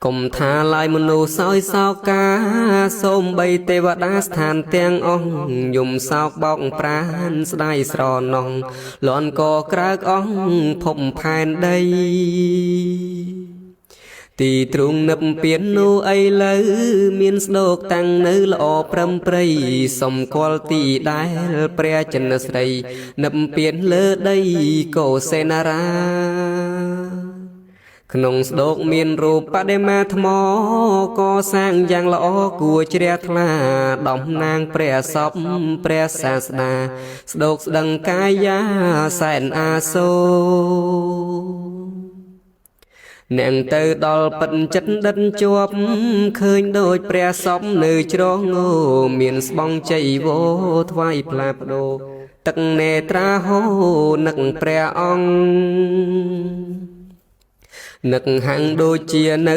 កុំថាឡាយមនុស្សសោយសោកាសូមបីទេវតាស្ថានទាំងអស់យំសោកបោកប្រានស្ដាយស្រណងលន់កក្រើកអស់ភពផែនដីទីទ្រូងនឹបពៀននោះអីលើមានស្ដោកតាំងនៅល្អប្រឹមព្រៃសំគាល់ទីដែលព្រះចិនស្រីនឹបពៀនលើដីកោសេនារាក្នុងស្ដោកមានរូបបដិមាថ្មកសាងយ៉ាងល្អគួរជ្រះថ្លាតំណាងព្រះសពព្រះសាស្តាស្ដោកស្ដឹងកាយាសែនអាសូអ្នកទៅដល់ពិតចិត្តដិតជាប់ឃើញដូចព្រះសពនៅជ្រងមានស្បង់ចៃវោថ្វាយផ្លាផ្ដោទឹកនេត្រាហូនឹកព្រះអង្គនឹកហាំងដូចជានៅ